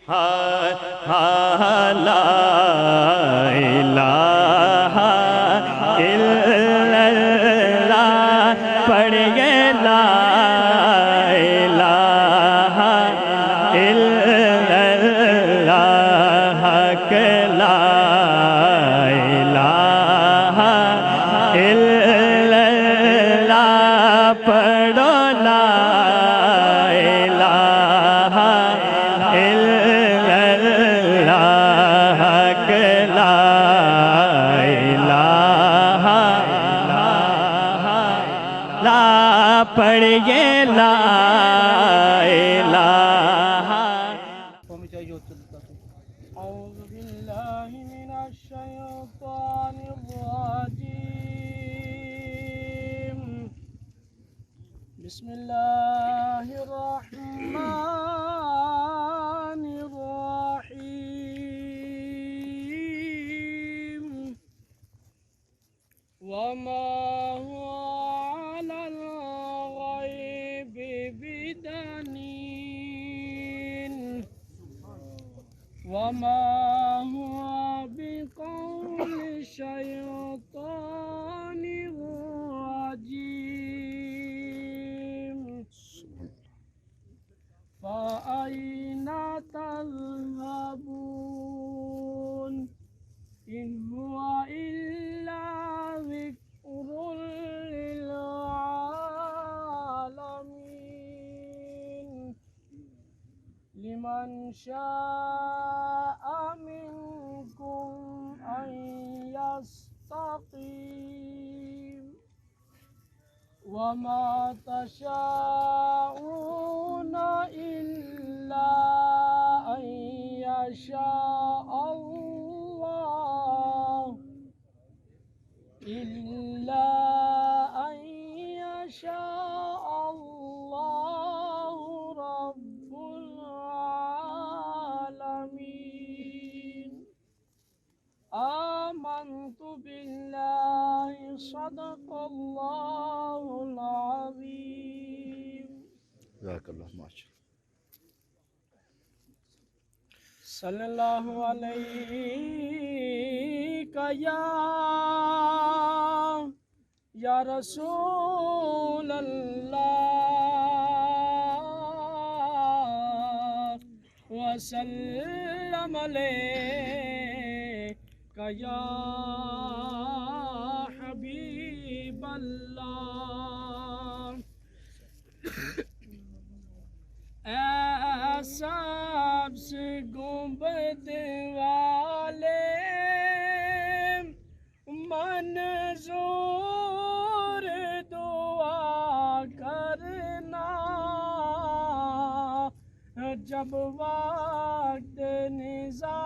لا الہ الا اللہ پڑھیے لا الہ الا اللہ کہ لا الہ الا اللہ پڑھو لا الہ الا اللہ کہ لا الہ لا پڑھیے لا الہ أعوذ بالله من الشيطان الرجيم بسم الله الرحمن الرحيم وما هو على الغيب بدنين وما هو بقول الشيطان الرجيم فأين تذهبون إن هو إلا ذكر للعالمين لمن شاء منكم أن يستقيم وما تشاءون إلا أن يشاء الله إلا أن يشاء الله رب العالمين آمنت بالله صدق الله العظيم جزاک اللہ ماشاء صلی اللہ علیہ یا رسول اللہ وسلم علیک یا حبیب اللہ اے سبز گنبد والے منظور دعا کرنا جب وقت نزا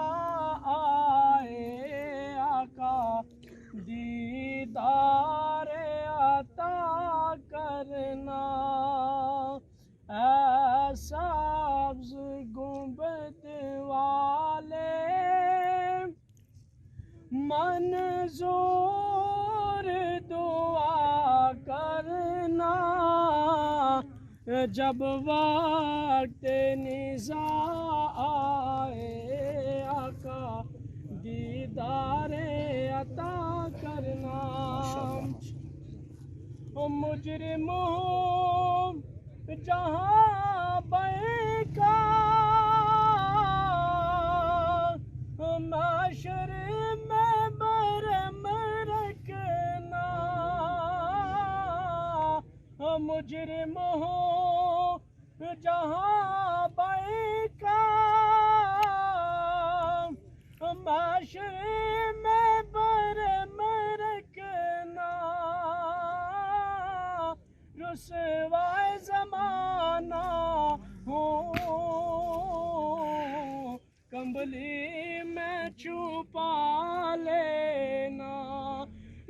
آئے آقا دیدار عطا کرنا اے سبز گنبد والے منظور دعا کرنا جب وقت نزا آئے آقا دیدار عطا کرنا مجرموں جہاں بیکا معاشر میں برم رکھنا مجرم ہو جہاں بیکا معاشر میں برم رکھنا رسوائے زمانہ ہوں کمبلی میں چھپا لینا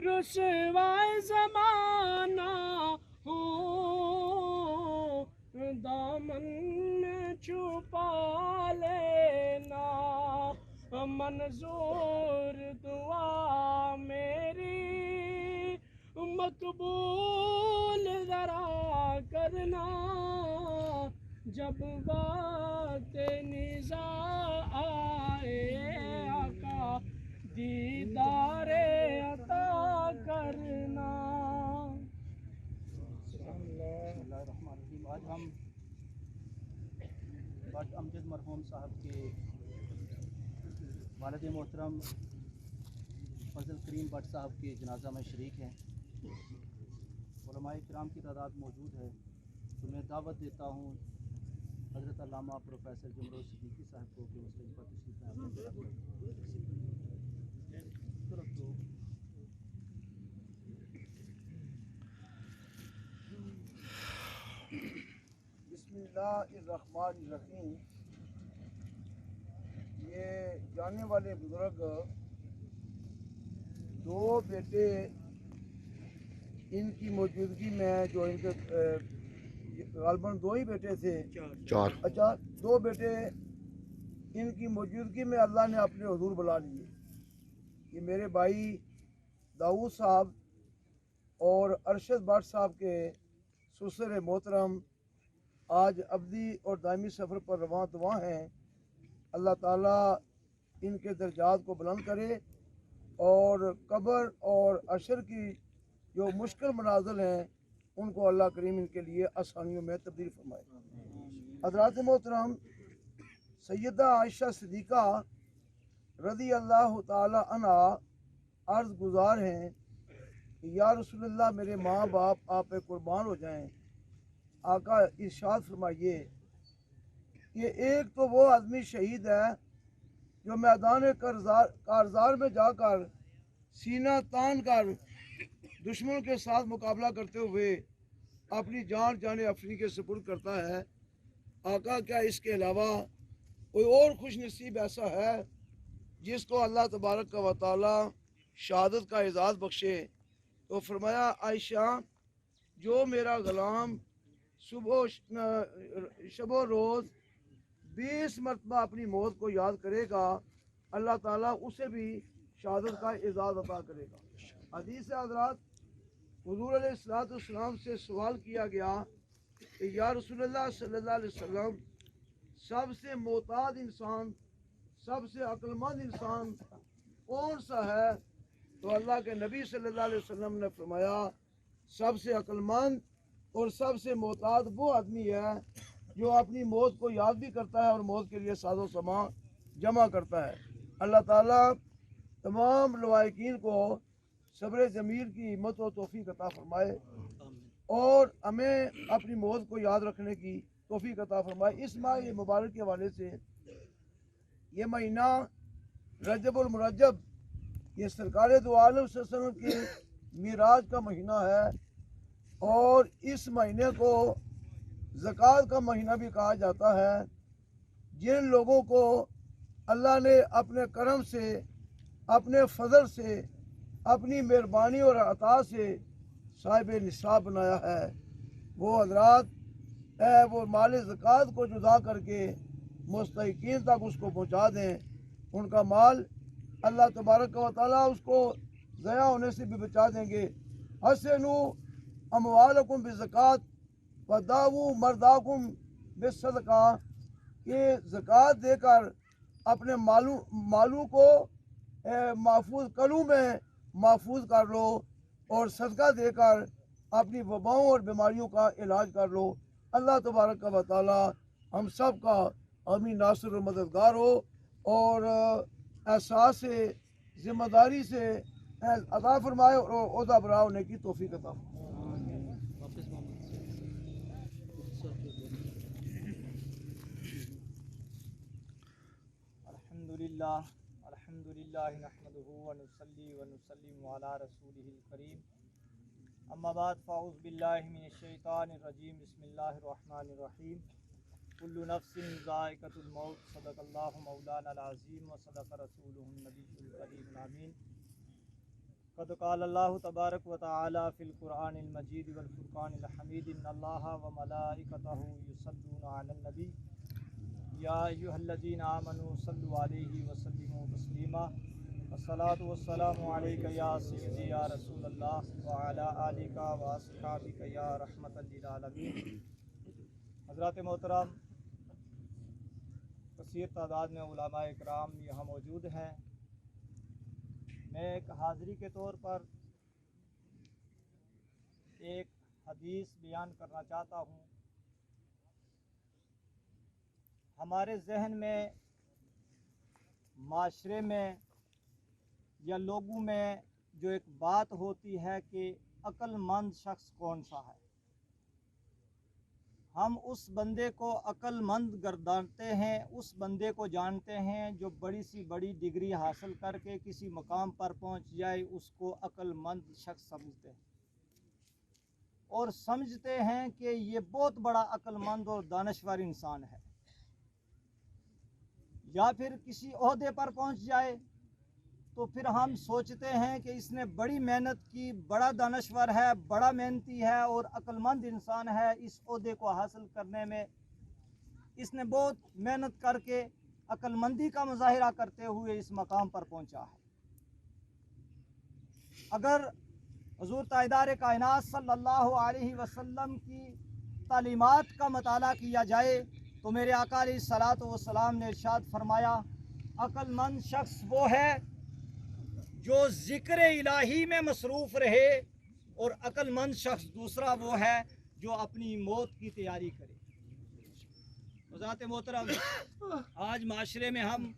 رسوائے زمانہ ہوں دامن میں چھپا لینا منظور دعا میری مقبول ذرا کرنا جب وقت نزا مرحوم صاحب کے والد محترم فضل کریم بٹ صاحب کے جنازہ میں شریک ہیں. علماء کرام کی تعداد موجود ہے تو میں دعوت دیتا ہوں حضرت علامہ پروفیسر جمروز صدیقی صاحب کو کہ وہ اسٹیج پر تشریف لائیں. بسم اللہ الرحمن الرحیم. یہ جانے والے بزرگ دو بیٹے ان کی موجودگی میں جو ان کے غالباً دو ہی بیٹے تھے، چار. اچھا دو بیٹے ان کی موجودگی میں اللہ نے اپنے حضور بلا لیے. یہ میرے بھائی داؤد صاحب اور ارشد بٹ صاحب کے سسر محترم آج ابدی اور دائمی سفر پر رواں دواں ہیں. اللہ تعالیٰ ان کے درجات کو بلند کرے اور قبر اور عشر کی جو مشکل منازل ہیں ان کو اللہ کریم ان کے لیے آسانیوں میں تبدیل فرمائے. حضرات محترم، سیدہ عائشہ صدیقہ رضی اللہ تعالی عنہ عرض گزار ہیں کہ یا رسول اللہ میرے ماں باپ آپ پہ قربان ہو جائیں. آقا ارشاد فرمائیے کہ ایک تو وہ آدمی شہید ہے جو میدان کارزار میں جا کر سینہ تان کر دشمن کے ساتھ مقابلہ کرتے ہوئے اپنی جان افنی کے سپرد کرتا ہے. آقا کیا اس کے علاوہ کوئی اور خوش نصیب ایسا ہے جس کو اللہ تبارک و تعالی شہادت کا اعزاز بخشے؟ تو فرمایا عائشہ جو میرا غلام شب و روز 20 مرتبہ اپنی موت کو یاد کرے گا اللہ تعالیٰ اسے بھی شہادت کا اعزاز عطا کرے گا. حدیث حضرات حضور علیہ السلام سے سوال کیا گیا کہ یا رسول اللہ صلی اللہ علیہ وسلم سب سے محتاط انسان، سب سے عقل مند انسان کون سا ہے؟ تو اللہ کے نبی صلی اللہ علیہ وسلم نے فرمایا سب سے عقل مند اور سب سے محتاط وہ آدمی ہے جو اپنی موت کو یاد بھی کرتا ہے اور موت کے لیے ساز و سامان جمع کرتا ہے. اللہ تعالیٰ تمام لوائقین کو صبر جمیل کی ہمت و توفیق عطا فرمائے اور ہمیں اپنی موت کو یاد رکھنے کی توفیق عطا فرمائے. اس ماہ مبارک کے حوالے سے یہ مہینہ رجب المرجب یہ سرکار دو عالم صلی اللہ علیہ وسلم کی معراج کا مہینہ ہے اور اس مہینے کو زکوٰۃ کا مہینہ بھی کہا جاتا ہے. جن لوگوں کو اللہ نے اپنے کرم سے، اپنے فضل سے، اپنی مہربانی اور عطا سے صاحب نصاب بنایا ہے وہ حضرات وہ مال زکوٰۃ کو جدا کر کے مستحقین تک اس کو پہنچا دیں. ان کا مال اللہ تبارک و تعالیٰ اس کو ضیاع ہونے سے بھی بچا دیں گے. حسنوا اموالکم بالزکوٰۃ وداؤوا مرداکم بالصدقہ کہ زکوٰۃ دے کر اپنے مالوں کو محفوظ قلوب میں محفوظ کر لو اور صدقہ دے کر اپنی وباؤں اور بیماریوں کا علاج کر لو. اللہ تبارک و تعالی ہم سب کا حامی ناصر و مددگار ہو اور احساس ذمہ داری سے عطا فرمائے اور عہدہ برا ہونے کی توفیق عطا فرمائے. الحمد للہ نحمده ونصلي ونسلم على رسوله الكريم اما بعد فاعوذ باللہ من الشیطان الرجیم بسم اللہ الرحمن الرحیم کل نفس ذائقۃ الموت صدق اللہ مولانا العظیم وصدق رسولہ النبی الکریم الامین. قد قال اللہ تبارک و تعالی فی القرآن المجید والفرقان الحمید ان اللہ وملائکتہ یصلون علی النبی یا ایھا الذین آمنوا صلوا علیہ وسلموا تسلیما الصلاۃ والسلام علیک یا سیدی یا رسول اللہ وعلی آلک واصحابک یا رحمۃ للعالمین. حضرات محترم، کثیر تعداد میں علماء اکرام یہاں موجود ہیں. میں ایک حاضری کے طور پر ایک حدیث بیان کرنا چاہتا ہوں. ہمارے ذہن میں، معاشرے میں یا لوگوں میں جو ایک بات ہوتی ہے کہ عقل مند شخص کون سا ہے، ہم اس بندے کو عقل مند گردانتے ہیں، اس بندے کو جانتے ہیں جو بڑی سی بڑی ڈگری حاصل کر کے کسی مقام پر پہنچ جائے، اس کو عقل مند شخص سمجھتے ہیں، اور سمجھتے ہیں کہ یہ بہت بڑا عقل مند اور دانشور انسان ہے۔ یا پھر کسی عہدے پر پہنچ جائے تو پھر ہم سوچتے ہیں کہ اس نے بڑی محنت کی، بڑا دانشور ہے، بڑا محنتی ہے اور عقل مند انسان ہے، اس عہدے کو حاصل کرنے میں اس نے بہت محنت کر کے عقل مندی کا مظاہرہ کرتے ہوئے اس مقام پر پہنچا ہے۔ اگر حضور تاجدار کائنات صلی اللہ علیہ وسلم کی تعلیمات کا مطالعہ کیا جائے تو میرے آقا علیہ الصلوۃ والسلام نے ارشاد فرمایا، عقل مند شخص وہ ہے جو ذکر الہی میں مصروف رہے، اور عقل مند شخص دوسرا وہ ہے جو اپنی موت کی تیاری کرے۔ حضرات محترم، آج معاشرے میں ہم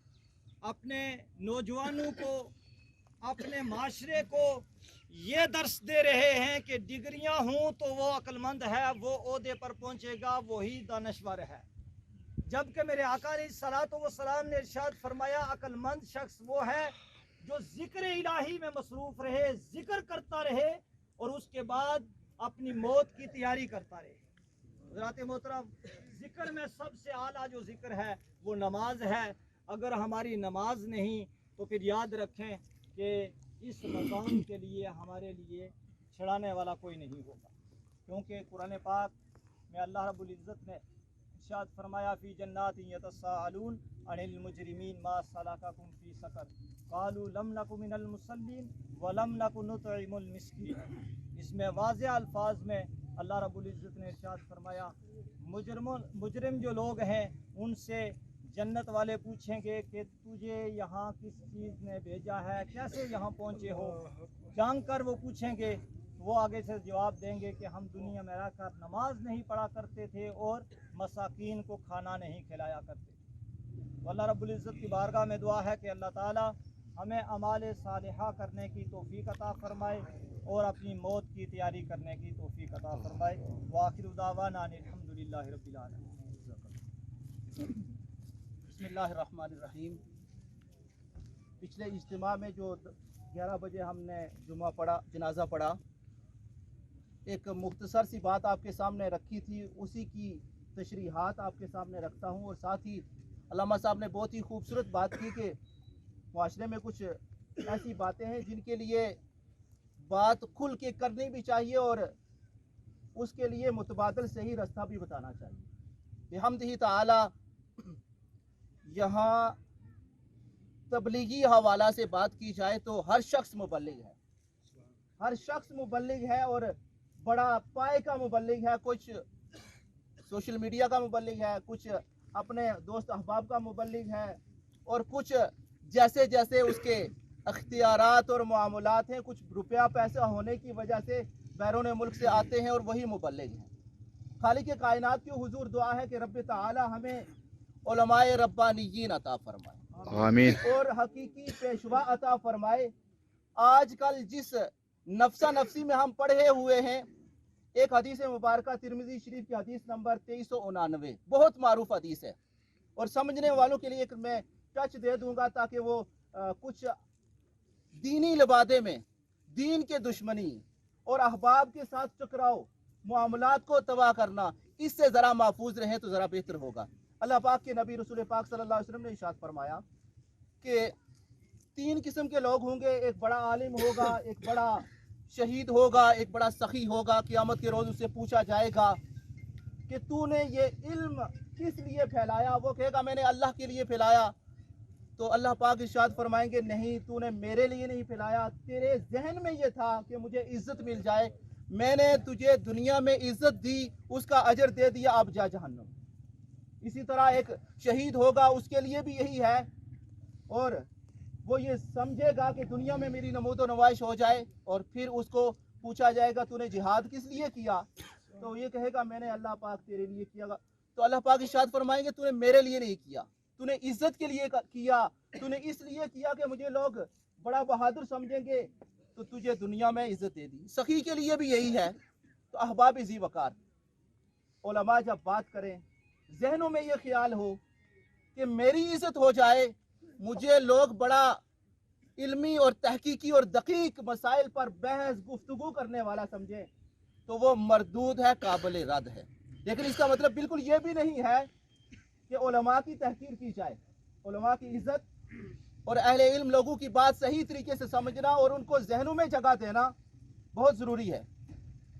اپنے نوجوانوں کو، اپنے معاشرے کو یہ درس دے رہے ہیں کہ ڈگریاں ہوں تو وہ عقل مند ہے، وہ عہدے پر پہنچے گا، وہی دانشور ہے، جبکہ میرے آقا علیہ الصلوۃ والسلام نے ارشاد فرمایا عقل مند شخص وہ ہے جو ذکر الہی میں مصروف رہے، ذکر کرتا رہے اور اس کے بعد اپنی موت کی تیاری کرتا رہے۔ حضرات محترم، ذکر میں سب سے اعلیٰ جو ذکر ہے وہ نماز ہے۔ اگر ہماری نماز نہیں تو پھر یاد رکھیں کہ اس مقام کے لیے ہمارے لیے چھڑانے والا کوئی نہیں ہوگا، کیونکہ قرآن پاک میں اللہ رب العزت نے ارشاد فرمایا، فی جنات یتساءلون عن المجرمین ما سلککم فی سقر قالوا لم نک من المصلین ولم نک نطعم المسکین۔ اس میں واضح الفاظ میں اللہ رب العزت نے ارشاد فرمایا، مجرم جو لوگ ہیں ان سے جنت والے پوچھیں گے کہ تجھے یہاں کس چیز نے بھیجا ہے، کیسے یہاں پہنچے ہو، جان کر وہ پوچھیں گے، وہ آگے سے جواب دیں گے کہ ہم دنیا میں رہ کر نماز نہیں پڑھا کرتے تھے اور مساکین کو کھانا نہیں کھلایا کرتے تھے۔ اللہ رب العزت کی بارگاہ میں دعا ہے کہ اللہ تعالی ہمیں اعمال صالحہ کرنے کی توفیق عطا فرمائے اور اپنی موت کی تیاری کرنے کی توفیق عطا فرمائے۔ وآخر دعوانا ان الحمدللہ رب العالمین۔ بسم اللہ الرحمن الرحیم۔ پچھلے اجتماع میں جو 11 بجے ہم نے جمعہ پڑھا، جنازہ پڑھا، ایک مختصر سی بات آپ کے سامنے رکھی تھی، اسی کی تشریحات آپ کے سامنے رکھتا ہوں، اور ساتھ ہی علامہ صاحب نے بہت ہی خوبصورت بات کی کہ معاشرے میں کچھ ایسی باتیں ہیں جن کے لیے بات کھل کے کرنی بھی چاہیے اور اس کے لیے متبادل صحیح راستہ بھی بتانا چاہیے۔ بحمدہ تعالی یہاں تبلیغی حوالہ سے بات کی جائے تو ہر شخص مبلغ ہے، ہر شخص مبلغ ہے، اور بڑا پائے کا مبلغ ہے، کچھ سوشل میڈیا کا مبلغ ہے، کچھ اپنے دوست احباب کا مبلغ ہے، اور کچھ جیسے جیسے اس کے اختیارات اور معاملات ہیں، کچھ روپیہ پیسہ ہونے کی وجہ سے بیرون ملک سے آتے ہیں اور وہی مبلغ ہیں۔ خالق کائنات کی حضور دعا ہے کہ رب تعالی ہمیں علماء ربانیین عطا فرمائے، آمین، اور حقیقی پیشوا عطا فرمائے۔ آج کل جس نفسا نفسی میں ہم پڑھے ہوئے ہیں، ایک حدیث مبارکہ ترمذی شریف کی حدیث نمبر 2389 بہت معروف حدیث ہے، اور سمجھنے والوں کے لیے ایک میں ٹچ دے دوں گا تاکہ وہ کچھ دینی لبادے میں دین کے دشمنی اور احباب کے ساتھ ٹکراؤ، معاملات کو تباہ کرنا، اس سے ذرا محفوظ رہیں تو ذرا بہتر ہوگا۔ اللہ پاک کے نبی رسول پاک صلی اللہ علیہ وسلم نے ارشاد فرمایا کہ 3 قسم کے لوگ ہوں گے، ایک بڑا عالم ہوگا، ایک بڑا شہید ہوگا، ایک بڑا سخی ہوگا۔ قیامت کے روز اس سے پوچھا جائے گا کہ تو نے یہ علم کس لیے پھیلایا؟ وہ کہے گا میں نے اللہ کے لیے پھیلایا۔ تو اللہ پاک ارشاد فرمائیں گے نہیں، تو نے میرے لیے نہیں پھیلایا، تیرے ذہن میں یہ تھا کہ مجھے عزت مل جائے، میں نے تجھے دنیا میں عزت دی، اس کا اجر دے دیا، اب جا جہنم۔ اسی طرح ایک شہید ہوگا، اس کے لیے بھی یہی ہے، اور وہ یہ سمجھے گا کہ دنیا میں میری نمود و نمائش ہو جائے، اور پھر اس کو پوچھا جائے گا تو نے جہاد کس لیے کیا؟ تو یہ کہے گا میں نے اللہ پاک تیرے لیے کیا، तो अल्लाह पाक इरशाद फरमाएंगे तूने मेरे लिए नहीं किया, तूने इज्जत के लिए किया, तूने इसलिए किया कि मुझे लोग बड़ा बहादुर समझेंगे, तो तुझे दुनिया में इज्जत दे दी। सखी के लिए भी यही है। तो अहबाब ज़ी वकार, उलमा जब बात करें, जहनों में ये ख्याल हो कि मेरी इज्जत हो जाए, मुझे लोग बड़ा इल्मी और तहकीकी और दकीक मसाइल पर बहस गुफ्तगू करने वाला समझें, तो वो मरदूद है, काबिल रद्द है। लेकिन इसका मतलब बिल्कुल ये भी नहीं है कि उलमा की तहकीर की जाए। उलमा की इज्जत और अहले इल्म लोगों की बात सही तरीके से समझना और उनको जहनों में जगह देना बहुत ज़रूरी है।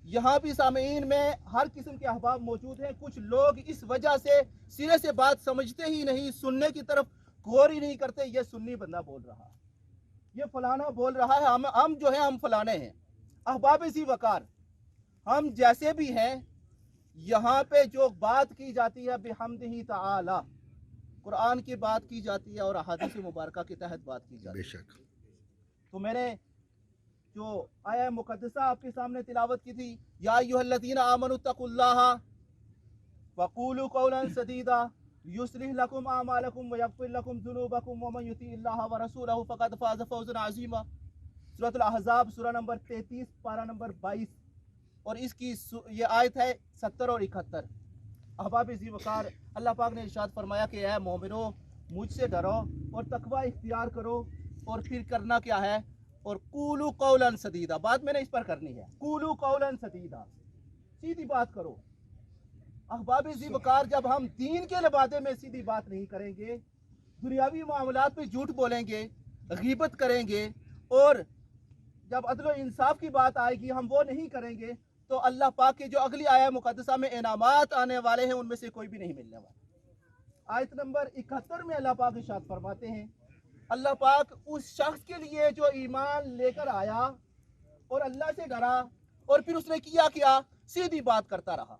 यहाँ भी सामीन में हर किस्म के अहबाब मौजूद हैं। कुछ लोग इस वजह से सिरे से बात समझते ही नहीं, सुनने की तरफ गौर ही नहीं करते। ये सुन्नी बंदा बोल रहा है, ये फलाना बोल रहा है, हम जो है हम फलाने हैं। अहबाब ज़ी वकार, हम जैसे भी हैं, यहाँ पे जो बात की जाती है बिहम्दिही ताला, कुरान की बात की जाती है और अहादीस मुबारका के तहत बात की जाती है। बेशक। तो मैंने जो आया मुकद्दसा आपके सामने तिलावत की थी, या अय्युहल्लज़ीना आमनु तक़ुल्लाहा वक़ूलू क़ौलन सदीदा युस्लिह लकुम आमालकुम व यग़फ़िर लकुम ज़ुनूबकुम व मन युतिइल्लाह व रसूलहु फ़क़द फ़ाज़ फ़ौज़न अज़ीमा। सूरह अल-अहज़ाब सूरह नंबर 33 पारा नंबर 22 और इसकी ये आयत है 70 और 71। अहबाब ज़ी वकार, अल्लाह पाक ने इरशाद फरमाया कि ऐ मोमिनो, मुझसे डरो और तकवा इख्तियार करो, और फिर करना क्या है, और कूलू कौलन सदीदा, बात मैंने इस पर करनी है। कूलू कौलन सदीदा, सीधी बात करो। अहबाब ज़ी वकार, जब हम दीन के लिबादे में सीधी बात नहीं करेंगे, दुनियावी मामलात में झूठ बोलेंगे, गीबत करेंगे, और जब अदल और इंसाफ की बात आएगी हम वो नहीं करेंगे, तो अल्लाह पाक के जो अगली आया मुकद्दसा में इनामात आने वाले हैं उनमें से कोई भी नहीं मिलने वाला। आयत नंबर 71 में अल्लाह पाक इरशाद फरमाते हैं, अल्लाह पाक उस शख्स के लिए जो ईमान लेकर आया और अल्लाह से डरा और फिर उसने किया क्या, सीधी बात करता रहा,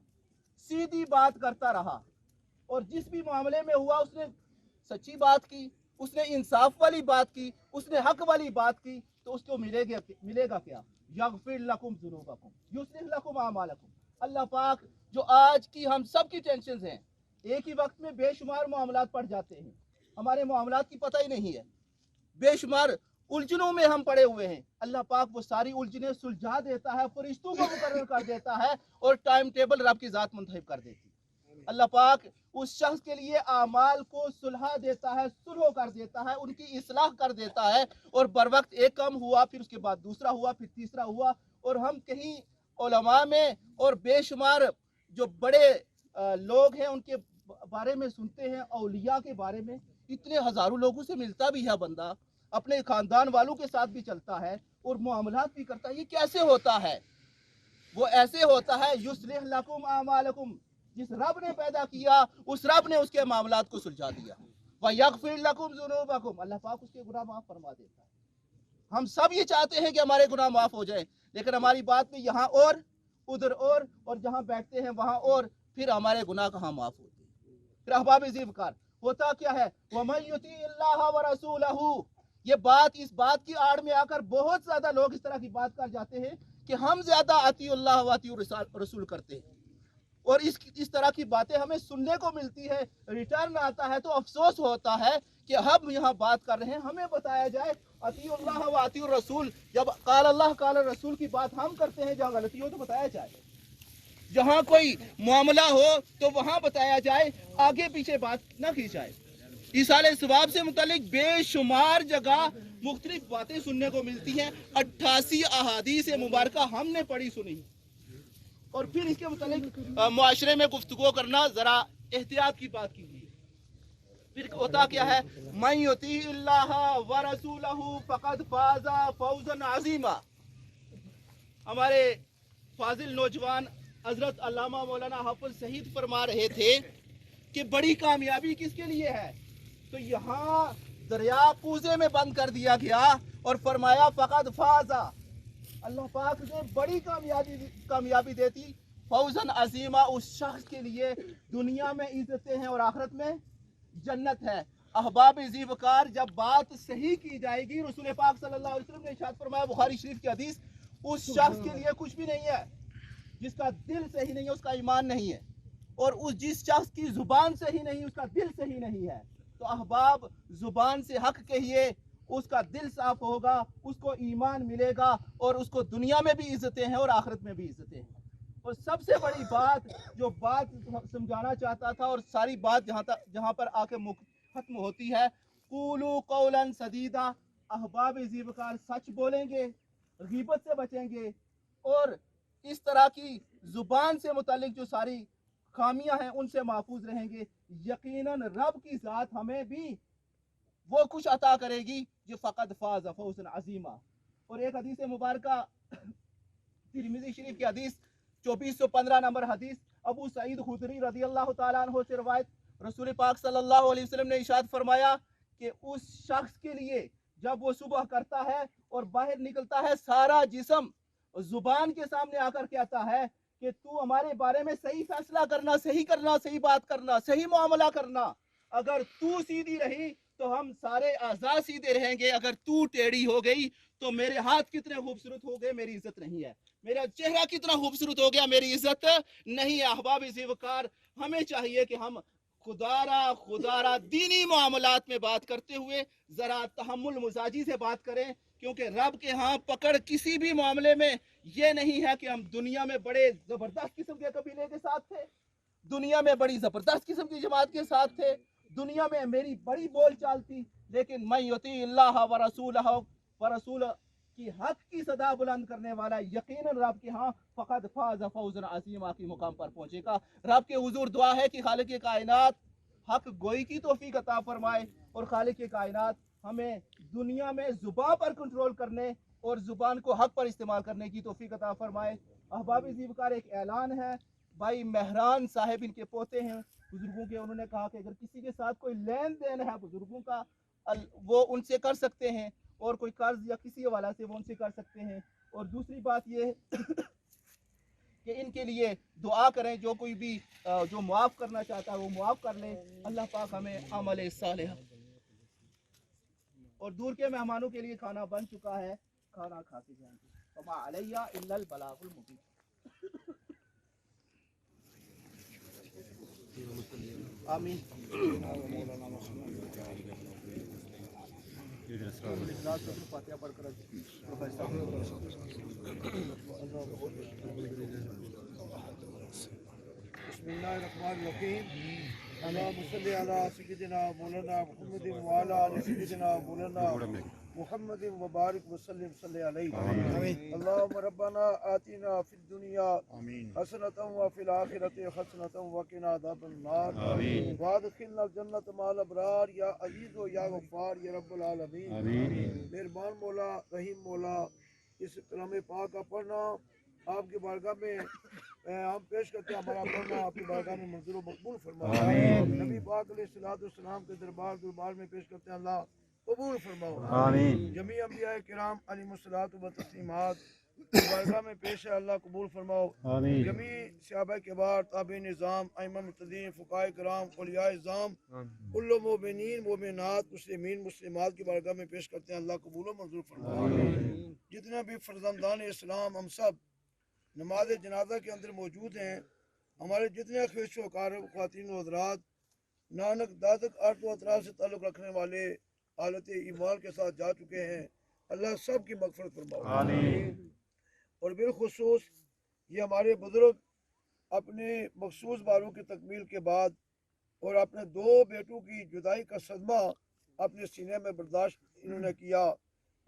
सीधी बात करता रहा, और जिस भी मामले में हुआ उसने सच्ची बात की, उसने इंसाफ वाली बात की, उसने हक वाली बात की, तो उसको मिलेगा क्या, यग़फ़िर लकुम ज़ुनूबकुम युस्लिह लकुम आमालकुम। अल्लाह पाक, जो आज की हम सब की टेंशन हैं, एक ही वक्त में बेशुमार मामलात पड़ जाते हैं, हमारे मामलात की पता ही नहीं है, बेशुमार उलझनों में हम पड़े हुए हैं। अल्लाह पाक वो सारी उलझनें सुलझा देता है, फरिश्तों को मुकर्रर कर देता है और टाइम टेबल रब की ज़ात मुंतखब कर देती है। अल्लाह पाक उस शख्स के लिए आमाल को सुलहा देता है, सुलह कर देता है, उनकी इस्लाह कर देता है, और बर वक्त एक काम हुआ, फिर उसके बाद दूसरा हुआ, फिर तीसरा हुआ। और हम कहीं उलमा में और बेशुमार जो बड़े लोग हैं उनके बारे में सुनते हैं, औलिया के बारे में इतने हज़ारों लोगों से मिलता भी है बंदा, अपने ख़ानदान वालों के साथ भी चलता है और मामलात भी करता है। ये कैसे होता है? वो ऐसे होता है, युस्लिह लकुम आमालकुम, जिस रब ने पैदा किया उस रब ने उसके मामलात को सुलझा दिया। व यग़फ़िर लकुम ज़ुनूबकुम, अल्लाह पाक उसके गुनाह माफ़ फरमा देता है। हम सब ये चाहते हैं कि हमारे गुनाह माफ़ हो जाए, लेकिन हमारी बात में यहाँ और उधर और जहाँ बैठते हैं वहाँ और, फिर हमारे गुनाह कहाँ माफ़ होते हैं। फिर अहबाब ज़ी वकार, होता क्या है, वमन युतिइल्लाह व रसूलहु, ये बात इस बात की आड़ में आकर बहुत ज़्यादा लोग इस तरह की बात कर जाते हैं कि हम ज़्यादा अतीउल्लाह व अतीउर रसूल करते हैं, और इस तरह की बातें हमें सुनने को मिलती है। रिटर्न आता है तो अफसोस होता है कि हम यहाँ बात कर रहे हैं, हमें बताया जाए अतीउल्लाह व अतीउर रसूल, जब काल अल्लाह काल रसूल की बात हम करते हैं, जहाँ गलती हो तो बताया जाए, जहाँ कोई मामला हो तो वहाँ बताया जाए, आगे पीछे बात न की जाए। इसाले सवाब से मुतालिक बेशुमार जगह मुख्तलिफ बातें सुनने को मिलती हैं। 88 अहादीस मुबारका हमने पढ़ी सुनी, और फिर इसके मुतालिक मुआशरे में गुफ्तगू करना जरा एहतियात की बात कीजिए। फिर होता क्या है, मन युतिइल्लाह व रसूलहु फ़क़द फ़ाज़ा फ़ौज़न अज़ीमा। हमारे फाजिल नौजवान हजरत अल्लामा मौलाना हाफिज सईद फरमा रहे थे कि बड़ी कामयाबी किसके लिए है, तो यहाँ दरिया कूजे में बंद कर दिया गया और फरमाया फ़क़द फ़ाज़ा, अल्लाह पाक ने बड़ी कामयाबी देती, फौजन अजीमा, उस शख्स के लिए दुनिया में इज्जतें हैं और आखिरत में जन्नत है। अहबाब ज़ी वकार, जब बात सही की जाएगी, रसूल पाक सल्लल्लाहु अलैहि वसल्लम ने इरशाद फरमाया बुखारी शरीफ की हदीस, उस शख्स के लिए कुछ भी नहीं है जिसका दिल सही नहीं है, उसका ईमान नहीं है, और उस जिस शख्स की जुबान सही नहीं उसका दिल सही नहीं है। तो अहबाब जुबान से हक कहिए, उसका दिल साफ होगा, उसको ईमान मिलेगा और उसको दुनिया में भी इज्जतें हैं और आखिरत में भी इज्जतें हैं। और सबसे बड़ी बात जो बात समझाना चाहता था और सारी बात जहाँ पर आके खत्म होती है, कूलू कौलन सदीदा, अहबाब ज़ीवकार सच बोलेंगे, गीबत से बचेंगे और इस तरह की जुबान से मुतालिक जो सारी खामियां हैं उनसे महफूज रहेंगे। यकीनन रब की ज़ात हमें भी वो कुछ अता करेगी जो फ़कद फाज़ फौज़न अज़ीमा। और एक हदीस मुबारका तिरमिज़ी शरीफ की हदीस 2415 नंबर हदीस, अबू सईद खुदरी रज़ी अल्लाह ताला अन्हु से रवायत, रसूल पाक सल्लल्लाहु अलैहि वसल्लम ने इरशाद फरमाया कि उस शख्स के लिए जब वो सुबह करता है और बाहर निकलता है, सारा जिस्म जुबान के सामने आकर कहता है कि तू हमारे बारे में सही फैसला करना, सही बात करना, सही मामला करना। अगर तू सीधी रही तो हम सारे आज़ाद सीधे रहेंगे, अगर तू टेढ़ी हो गई तो मेरे हाथ कितने खूबसूरत हो गए, मेरी इज्जत नहीं है, मेरा चेहरा कितना खूबसूरत हो गया, मेरी इज्जत नहीं है। अहबाब ज़ीवकार, हमें चाहिए कि हम खुदारा दीनी मामलात में बात करते हुए ज़रा तहम्मुल मुजाजी से बात करें, क्योंकि रब के यहाँ पकड़ किसी भी मामले में ये नहीं है कि हम दुनिया में बड़े ज़बरदस्त किस्म के कबीले के साथ थे, दुनिया में बड़ी ज़बरदस्त किस्म की जमात के साथ थे, दुनिया में मेरी बड़ी बोल चाल थी, लेकिन मैं युती अल्लाह व रसूल की हक की सदा बुलंद करने वाला यकीनन रब के यहाँ फ़कद फाज़ फौज़न अज़ीमा की मुकाम पर पहुँचेगा। रब के हुजूर दुआ है कि खालिक कायनात हक गोई की तौफीक अता फरमाए और खालिक कायनात हमें दुनिया में ज़ुबान पर कंट्रोल करने और ज़ुबान को हक पर इस्तेमाल करने की तौफीक अता फरमाए। अहबाब ज़ीवकार, एक ऐलान है, भाई मेहरान साहब इनके पोते हैं बुजुर्गों के, उन्होंने कहा कि अगर किसी के साथ कोई लेन देन है बुजुर्गों का, वो उनसे कर सकते हैं और कोई कर्ज या किसी हवाला से वो उनसे कर सकते हैं। और दूसरी बात ये कि इनके लिए दुआ करें, जो कोई भी जो मुआफ़ करना चाहता है वो मुआफ़ कर ले। अल्लाह पाक हमें अमल सालेह। और दूर के मेहमानों के लिए खाना बन चुका है, खाना खा के जाएंगे। वमा अलैया इल्लल बलागुल मुबीन। आमीन। बिस्मिल्लाहिर्रहमानिर्रहीम। अल्लाहुम्मा सल्लि अला सय्यिदिना मौलाना मुहम्मद व अला आलि सय्यिदिना मौलाना मुहम्मद व बारिक व सल्लिम सल्लि अलैहि। अल्लाहुम्मा रब्बना आतिना फिद दुनिया हसनतन व फिल आखिरति हसनतन व क़िना अज़ाबन नार व अदखिलना जन्नत मअल अबरार या अज़ीज़ व या गफ़्फ़ार या रब्बुल आलमीन। मेहरबान मौला, रहीम मौला, इस कलाम पाक का पढ़ना आपकी बारगाह में हम पेश करते हैं, हमारा पढ़ना आपकी बारगाह में मंजूर मकबूल फरमाओ। नबी पाक अलैहिस्सलाम के दरबार में पेश करते हैं, अल्लाह कबूल फरमाओ। जमी अंबिया किराम अलैहिमुस्सलातु व तस्लीमात बारगाह में पेश है, अल्लाह कबूल फरमाओ। जमी सहाबा किबार, ताबी निज़ाम, अइम्मा मुत्तदीन, फुक़ाए किराम, औलिया इज़ाम, कुल्लु मोमिनीन मोमिनात, मुस्लिमीन मुस्लिमात की बारगाह में पेश करते हैं, अल्लाह कबूल व मंजूर फरमाओ। जितने भी फर्जंदान इस्लाम हम सब नमाज जनाजा के अंदर मौजूद हैं, हमारे जितने ख्वाहिश व ख़वातीन व हज़रात नानक दादक अर्द व अतराफ से ताल्लुक़ रखने वाले हालत ईमान के साथ जा चुके हैं, अल्लाह सब की मग़फ़िरत फरमाओ। और बिलखुसूस ये हमारे बुज़ुर्ग अपने मखसूस बारों की तकमील के बाद और अपने दो बेटों की जुदाई का सदमा अपने सीने में बर्दाश्त इन्होंने किया,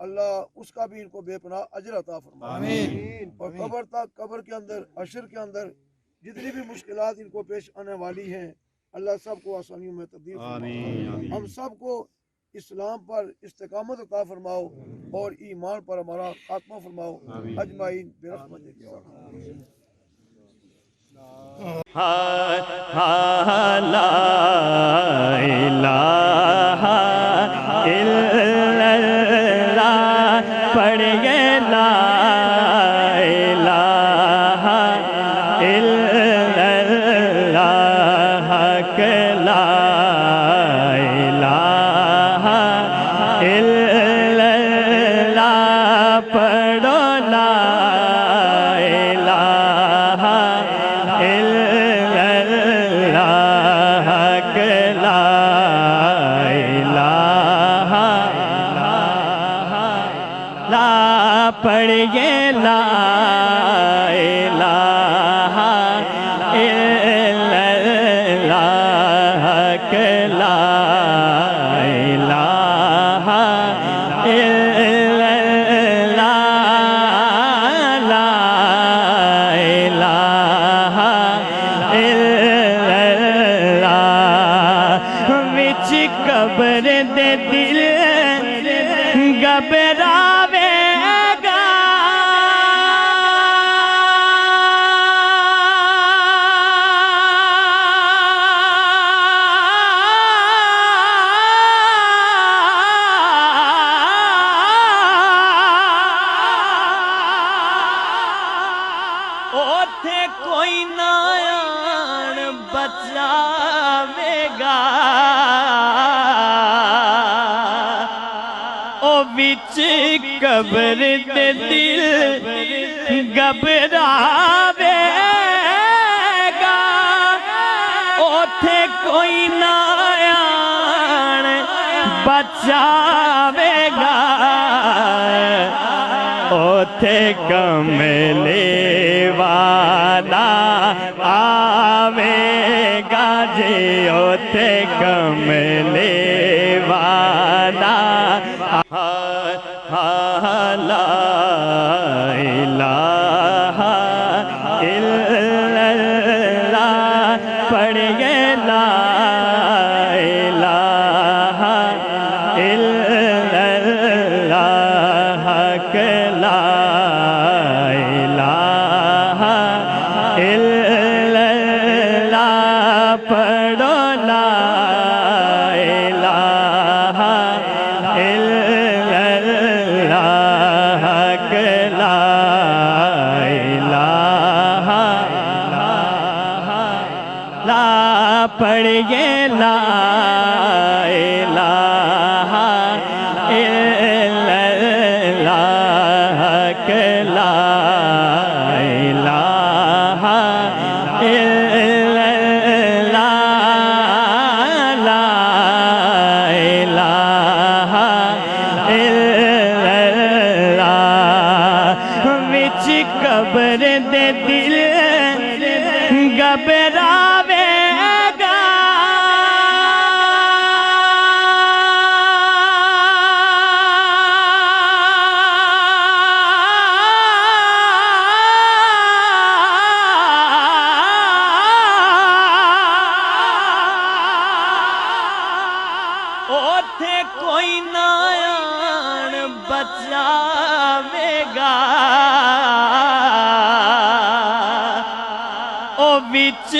अल्लाह उसका भी इनको बेपनाह अजर अता फरमाए। और कब्र के अंदर, हश्र के अंदर जितनी भी मुश्किलात इनको पेश आने वाली हैं, अल्लाह सबको आसानियों में तब्दील फरमाओ। हम सबको इस्लाम पर इस्तिकामत अता फरमाओ और ईमान पर हमारा खात्मा फरमाओ। अजमाइन बिरहमतिक या ला इलाहा इल्लल्लाह पढ़िए ला इलाहा इल्लल्लाह के ला इलाहा इल्लल्लाह पढ़ो ला इलाहा इल्लल्लाह پڑھیے لا الہ الا اللہ کہ لا الہ الا اللہ لا الہ الا اللہ وچ قبر دے دل گھبراوے گا اوتھے کوئی نہ آن بچاوے گا او وچ قبر دے دل گھبراوے گا اوتھے کوئی نہ آن بچاوے گا اوتھے کملے والا آوے گا جی اوتھے کملے والا لا الہ الا اللہ پڑھیے لا الہ الا اللہ کہ لا الہ الا اللہ پڑھو لا الہ الا اللہ کہ لا الہ لا پڑھیے لا الہ الا اللہ کہ لا الہ الا اللہ لا الہ الا اللہ وچ قبر دے دل گھبراوے گا اوتھے کوئی نہ آن بچاوے گا او وچ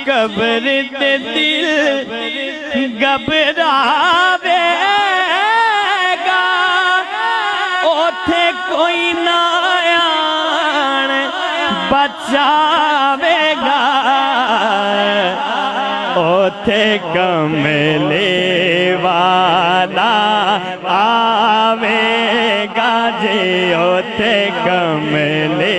قبر دے دل گھبراوے گا اوتھے کوئی نہ آن بچاوے گا اوتھے کملے والا آوے گا جی اوتھے کملے